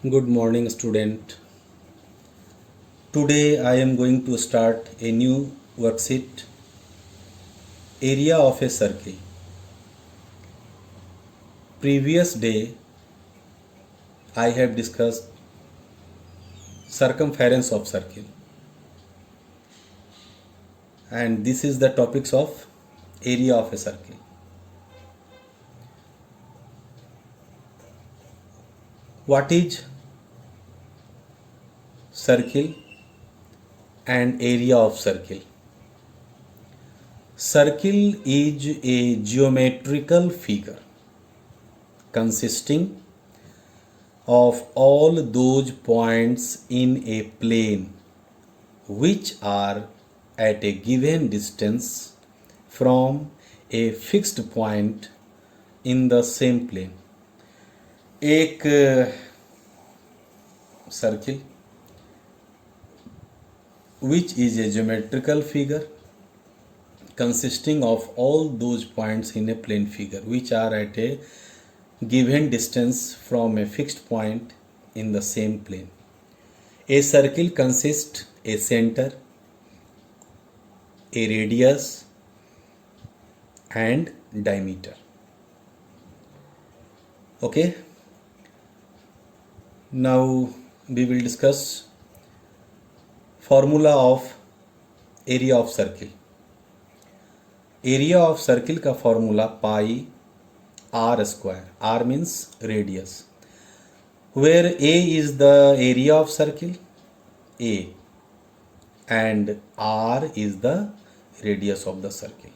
Good morning, student. Today I am going to start a new worksheet, area of a circle. Previous day I have discussed circumference of circle, and this is the topics of area of a circle. What is circle and area of circle? Circle is a geometrical figure consisting of all those points in a plane which are at a given distance from a fixed point in the same plane. एक circle which is a geometrical figure consisting of all those points in a plane figure which are at a given distance from a fixed point in the same plane. A circle consists a center, a radius and diameter. Okay, now we will discuss formula of area of circle. Area of circle का formula pi r square. R means radius, where a is the area of circle, a, and r is the radius of the circle.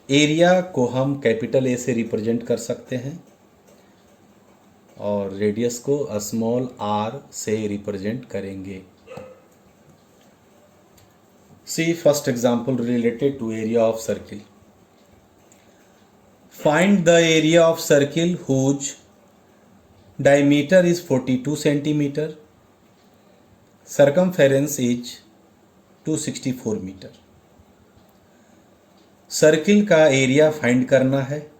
Area को हम capital A से represent कर सकते हैं और radius को small are से रिप्रेजेंट करेंगे. See first example related to area of circle. Find the area of circle whose diameter is 42 centimeter, circumference is 264 meter. Circle का एरिया फाइंड करना है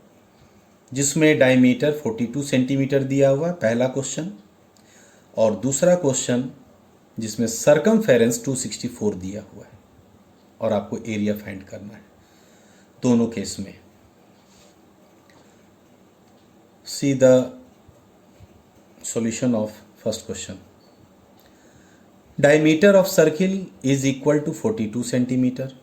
जिसमें डायमीटर 42 सेंटीमीटर दिया हुआ है, पहला क्वेश्चन, और दूसरा क्वेश्चन जिसमें सर्कमफेरेंस 264 दिया हुआ है और आपको एरिया फाइंड करना है दोनों केस में. See the solution of first question. Diameter of circle is equal to 42 centimetre.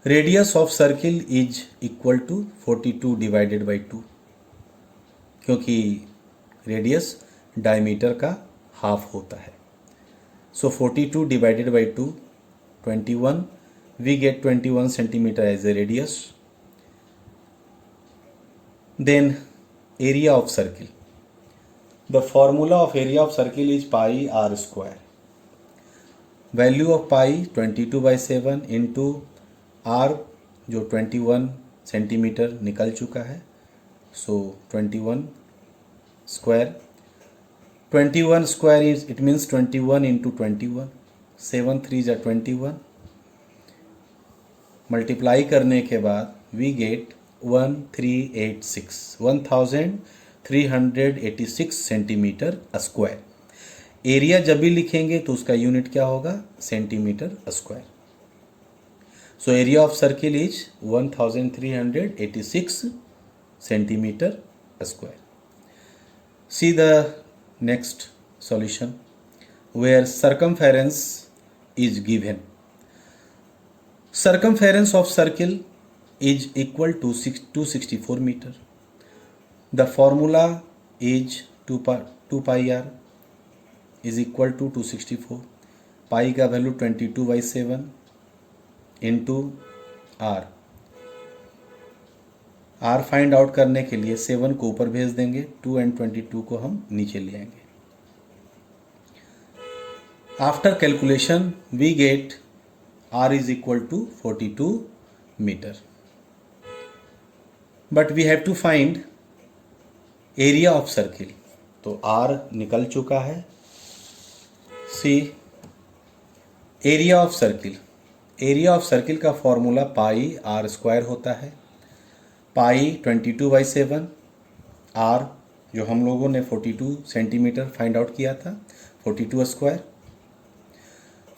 Radius of circle is equal to 42 divided by 2, क्योंकि रेडियस डायमीटर का हाफ होता है. So 42 divided by 2, 21. We get 21 centimetre as a radius. Then area of circle. The formula of area of circle is pi are square. Value of pi 22/7 into r जो 21 centimetre निकल चुका है, so 21 square. 21 square is it means 21 into 21. 7 3 जा 21. Multiply करने के बाद we get 1386 centimetre square. Area जब भी लिखेंगे तो उसका यूनिट क्या होगा? Centimetre square. So area of circle is 1386 centimeter square. See the next solution where circumference is given. Circumference of circle is equal to 264 meter. The formula is 2 pi r is equal to 264. Pi का value 22/7 into r. R find out करने के लिए 7 को ऊपर भेज देंगे, 2 and 22 को हम नीचे ले आएंगे. After calculation we get R is equal to 42 metre. But we have to find area of circle. तो आर निकल चुका है. See area of circle. Area of circle का फॉर्मूला पाई आर स्क्वायर होता है. पाई 22/7, आर जो हम लोगों ने 42 सेंटीमीटर फाइंड आउट किया था, 42 स्क्वायर,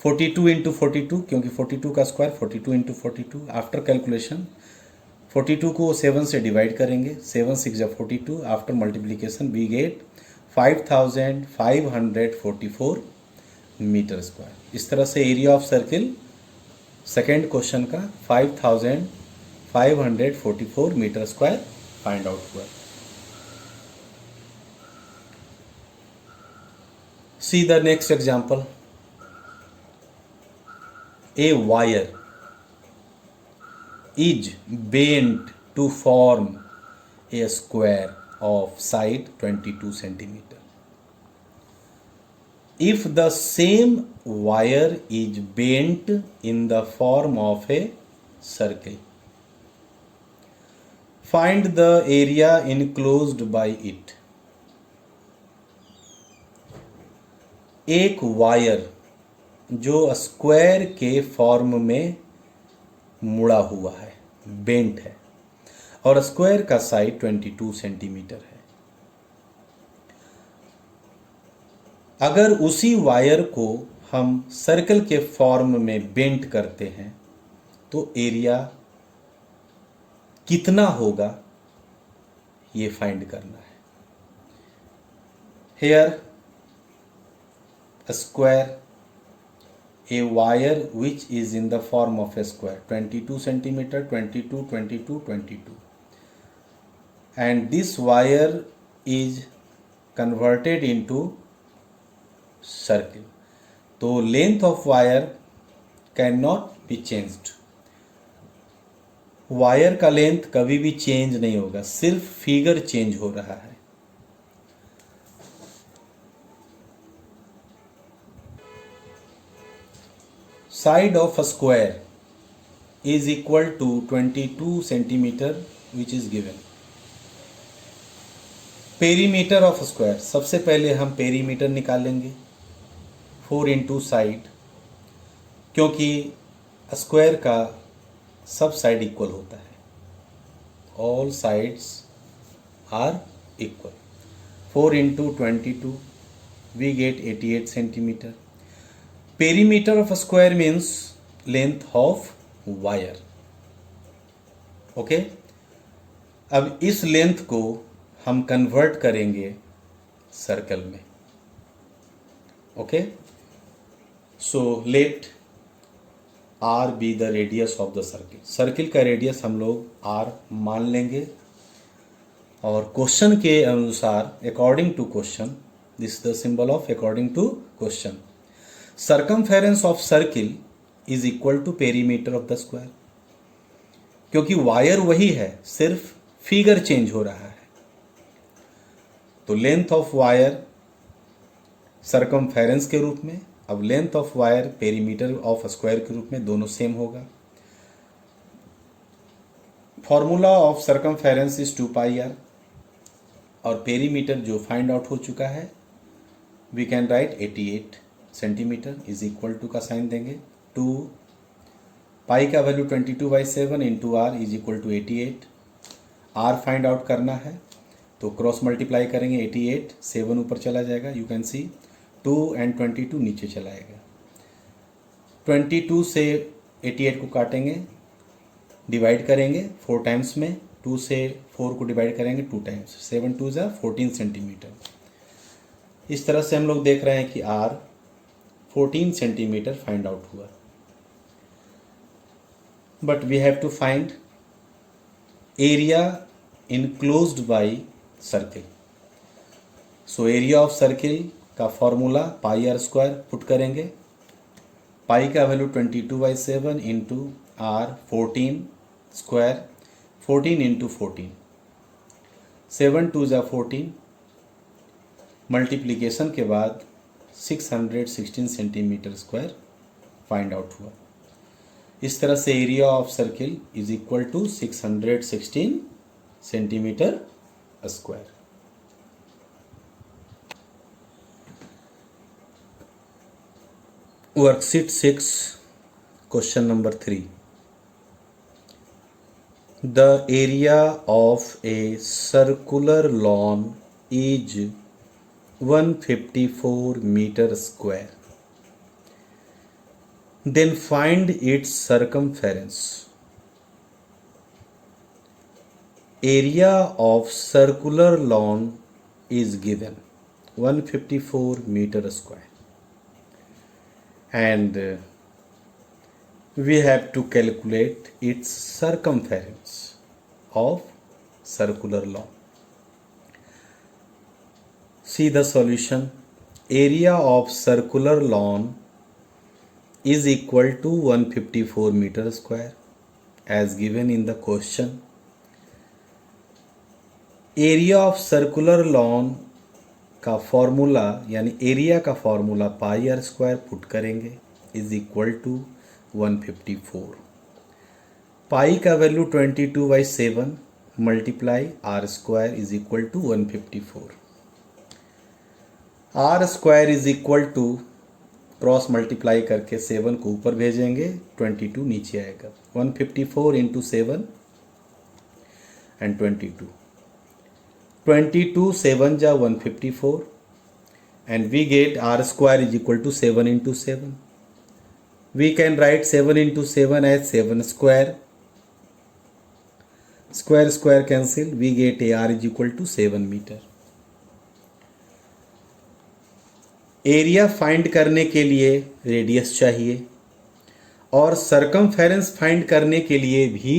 42 इंटू 42, क्योंकि 42 का स्क्वायर 42 इंटू 42। आफ्टर कैलकुलेशन 42 को 7 से डिवाइड करेंगे, 7 6 जा 42। After multiplication we get 5544 metre square. इस तरह से area of circle second question का 5544 मीटर स्क्वायर फाइंड आउट हुआ। See the next example. A wire is bent to form a square of side 22 centimeter. If the same wire is bent in the form of a circle, find the area enclosed by it. एक wire जो square के form में मुड़ा हुआ है, bent है, और square का साइड 22 सेंटीमीटर है। अगर उसी वायर को हम सर्कल के फॉर्म में बेंट करते हैं तो एरिया कितना होगा ये फाइंड करना है। Here square, a wire which is in the form of a square 22 centimeter, 22 22 22, and this wire is converted into circle, तो length of wire cannot be changed। Wire का लेंथ कभी भी चेंज नहीं होगा, सिर्फ फिगर चेंज हो रहा है। Side of a square is equal to 22 centimeter which is given. Perimeter of a square, सबसे पहले हम पेरीमीटर निकालेंगे 4 इंटू साइड, क्योंकि स्क्वायर का सब साइड इक्वल होता है, all sides are equal. 4 into 22 we get 88 centimetre. Perimeter of square means length of wire. Okay, अब इस लेंथ को हम कन्वर्ट करेंगे सर्कल में। Okay, so let r be the radius of the circle. Circle का radius हम लोग r मान लेंगे, और क्वेश्चन के अनुसार according to question, this is the symbol of according to question, circumference of circle is equal to perimeter of the square. क्योंकि wire वही है, सिर्फ फिगर चेंज हो रहा है, तो लेंथ ऑफ वायर सर्कमफेरेंस के रूप में, अब length of wire perimeter of square के रूप में, दोनों सेम होगा। Formula of circumference is 2 pi r, और पेरीमीटर जो फाइंड आउट हो चुका है we can write 88 centimetre is equal to का साइन देंगे 2 पाई का value 22/7 into r is equal to 88। R find out करना है तो क्रॉस मल्टीप्लाई करेंगे, 88 7 ऊपर चला जाएगा, यू कैन सी 2 एंड 22 नीचे चला आएगा। 22 से 88 को काटेंगे, डिवाइड करेंगे 4 टाइम्स में, 2 से 4 को डिवाइड करेंगे 2 टाइम्स, 7 2 जा 14 सेंटीमीटर। इस तरह से हम लोग देख रहे हैं कि आर 14 सेंटीमीटर फाइंड आउट हुआ। But we have to find area enclosed by circle. So area of circle का formula pi are square put करेंगे। पाई का value 22/7 into R 14 square, 14 into 14, 7 2 जा 14, मल्टीप्लीकेशन के बाद 616 सेंटीमीटर स्क्वायर फाइंड आउट हुआ। इस तरह से area of circle is equal to 616 centimetre square. Worksheet 6 question number 3, the area of a circular lawn is 154 meter square, then find its circumference. Area of circular lawn is given 154 meter square, and we have to calculate its circumference of circular lawn. See the solution. Area of circular lawn is equal to 154 meter square as given in the question. Area of circular lawn का formula यानी area का formula pi are square put करेंगे is equal to 154. Pi का value 22/7 multiply r square is equal to 154. R square is equal to cross multiply करके 7 को ऊपर भेजेंगे, 22 नीचे आएगा. 154 इंटू 7 एंड 22 7 जा 154 and we get r square is equal to 7 into 7. We can write 7 into 7 as 7 square. Square cancel. We get ar is equal to 7 meter. Area find करने के लिए रेडियस चाहिए और सरकमफेरेंस फाइंड करने के लिए भी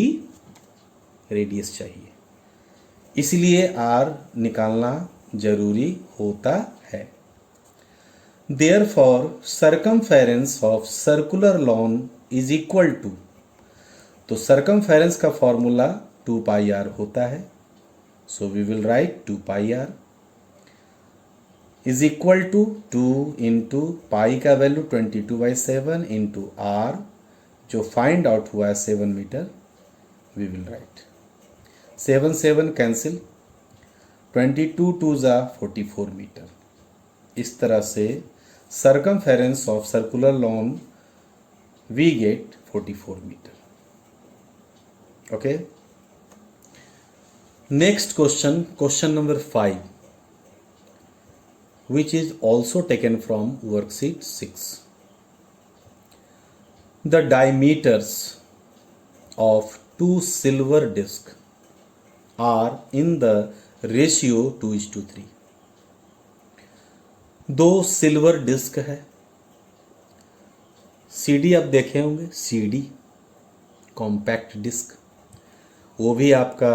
रेडियस चाहिए, इसलिए r निकालना जरूरी होता है. Therefore, circumference of circular lawn is equal to, तो circumference का फॉर्मूला 2 pi r होता है. So we will write 2 pi r is equal to 2 into pi का वैल्यू 22/7 into r जो फाइंड आउट हुआ है 7 metre. We will write 7 cancel, 22 2 जा 44 metre. इस तरह से circumference of circular lawn we get 44 metre. Okay, next question number 5 which is also taken from worksheet 6. The diameters of two silver discs are in the ratio 2:3. दो silver disc है. CD आप देखे होंगे, CD compact disc, वो भी आपका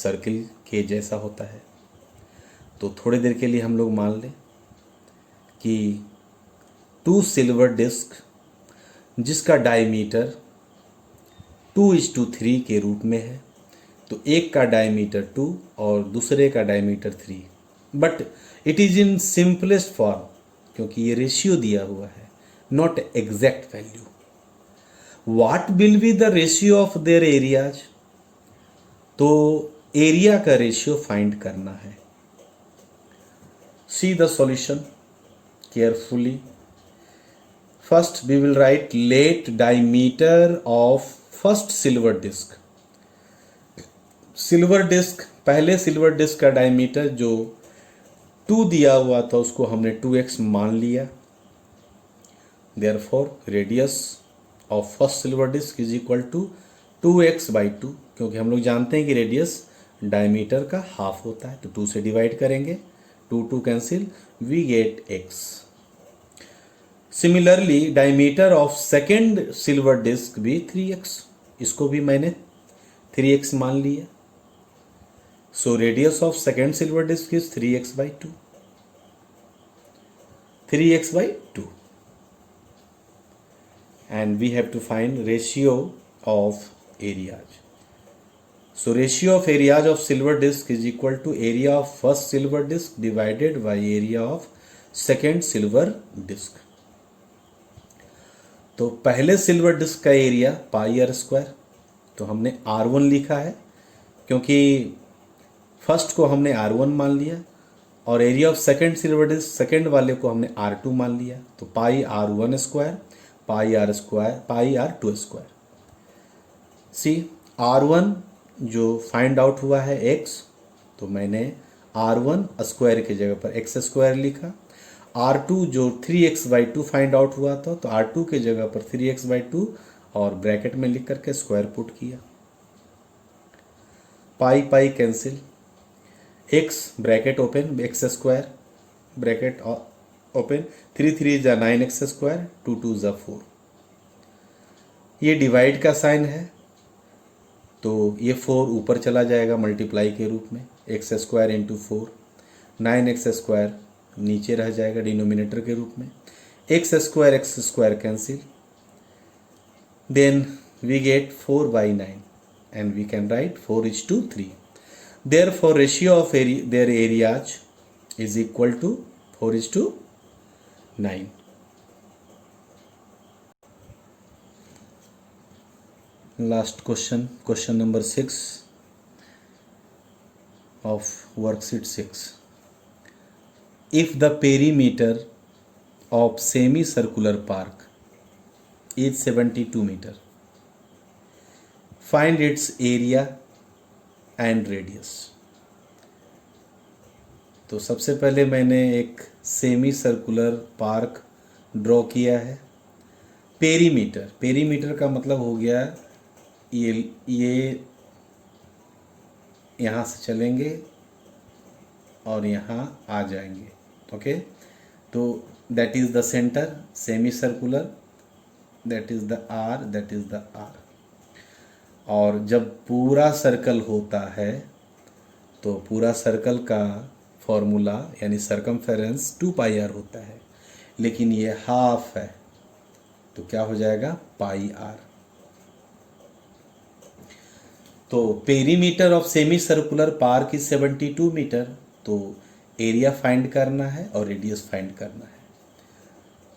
circle के जैसा होता है. तो थोड़ी देर के लिए हम लोग मान लें कि 2 सिल्वर डिस्क जिसका डायमीटर 2:3 के रूप में है, तो एक का डायमीटर 2 और दूसरे का diameter 3, but it is in simplest form क्योंकि ये रेशियो दिया हुआ है, not exact value. What will be the ratio of their areas, तो एरिया का रेशियो फाइंड करना है. See the solution carefully. First we will write let diameter of first silver disc. Silver disc, पहले silver disc का diameter जो 2 दिया हुआ था उसको हमने 2x मान लिया. Therefore radius of first silver disc is equal to 2x/2, क्योंकि हम लोग जानते हैं कि रेडियस डायमीटर का हाफ होता है, तो 2 से डिवाइड करेंगे, 2 cancel, we get x. Similarly diameter of second silver disc भी 3x, इसको भी मैंने 3x मान लिया. So radius of second silver disc is 3x/2. And we have to find ratio of areas. So ratio of areas of silver disc is equal to area of first silver disc divided by area of second silver disc. तो पहले silver disc का area pi are square, तो हमने R1 लिखा है क्योंकि first को हमने R1 मान लिया और area of second silver disc second वाले को हमने R2 मान लिया, तो पाई R1 square pi R2 square. सी R1 जो फाइंड आउट हुआ है x, तो मैंने R1 स्क्वायर की जगह पर एक्स स्क्वायर लिखा, R2 जो 3x/2 फाइंड आउट हुआ था तो R2 की जगह पर 3x/2 और ब्रैकेट में लिख करके स्क्वायर पुट किया। Pi pi cancel, x bracket open X square bracket open, 3 जा 9x स्क्वायर, 2 जा 4। ये डिवाइड का साइन है तो ये 4 ऊपर चला जाएगा मल्टीप्लाई के रूप में, x square into 4, 9x square नीचे रह जाएगा डिनोमिनेटर के रूप में, x square cancel, then we get 4/9 and we can write 4:3. Therefore ratio of their areas is equal to 4:9. Last question number 6 of worksheet 6. If the perimeter of semicircular park is 72 meter, find its area and radius. तो सबसे पहले मैंने एक semi circular park draw किया है। Perimeter का मतलब हो गया ये यहाँ से चलेंगे और यहाँ आ जाएंगे, ओके। तो that is the centre, semi circular, that is the R, that is the R. और जब पूरा सर्कल होता है तो पूरा सर्कल का फॉर्मूला यानी सरकमफेरेंस 2πr होता है, लेकिन ये हाफ है तो क्या हो जाएगा πr। तो perimeter of semi circular park is 72 metre, तो एरिया फाइंड करना है और रेडियस फाइंड करना है।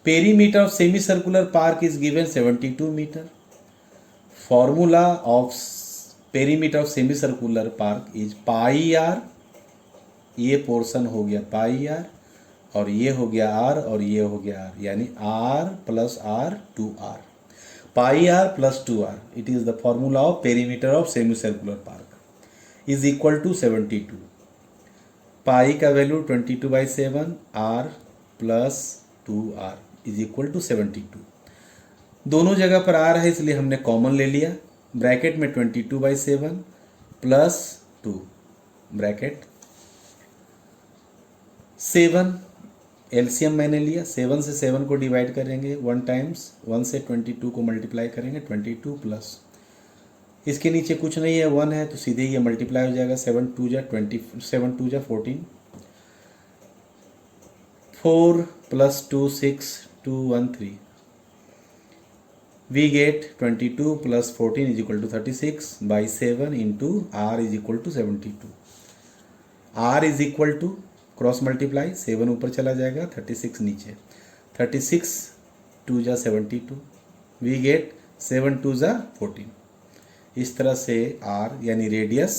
Perimeter of semi circular park is given 72 metre. Formula of perimeter of semi circular park is πr, ये पोर्शन हो गया πr और ये हो गया r और ये हो गया r, यानी r + r 2r, πr + 2r, it is the formula of perimeter of semi circular park is equal to 72। Pi का value 22/7, r + 2r is equal to 72। दोनों जगह पर आ रहा है इसलिए हमने कॉमन ले लिया, ब्रैकेट में 22/7 + 2 ब्रैकेट 7, एलसीएम मैंने लिया, 7 से 7 को डिवाइड करेंगे 1 टाइम्स, 1 से 22 को मल्टीप्लाई करेंगे 22 प्लस इसके नीचे कुछ नहीं है 1 है तो सीधे ये मल्टीप्लाई हो जाएगा, 7 2 जा 14, 4 + 2 6, 2 1 3, we get 22 + 14 is equal to 36/7 into r is equal to 72। r is equal to cross multiply, 7 ऊपर चला जाएगा 36 नीचे, 36 2 जा 72, we get 7 2 जा 14। इस तरह से r यानी रेडियस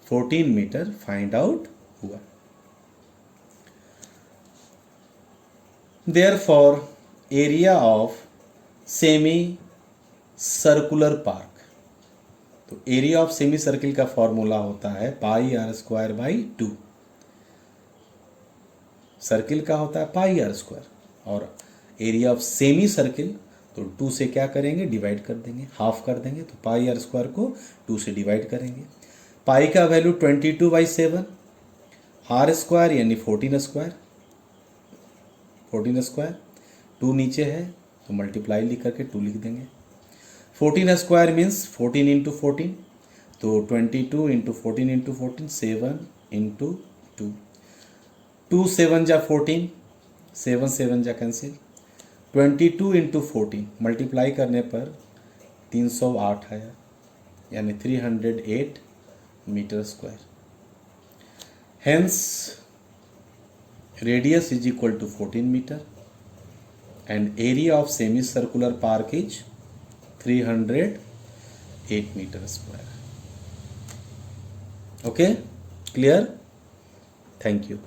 14 मीटर फाइंड आउट हुआ। Therefore area of semi circular park, तो एरिया ऑफ सेमी सर्किल का फॉर्मूला होता है πr²/2। सर्किल का होता है πr² और एरिया ऑफ सेमी सर्किल तो 2 से क्या करेंगे डिवाइड कर देंगे, हाफ कर देंगे, तो πr² को 2 से डिवाइड करेंगे। पाई का वैल्यू 22/7, r² यानी 14², 2 नीचे है तो मल्टीप्लाई लिख करके 2 लिख देंगे। 14² मीन्स 14 × 14, तो 22 × 14 × 14 7 × 2, 2 7 जा 14, 7 7 जा कैंसिल, 22 × 14 मल्टीप्लाई करने पर 308 आया, यानी 308 metre square. Hence radius is equal to 14 metre and area of semicircular park is 308 meter square. Okay, clear? Thank you.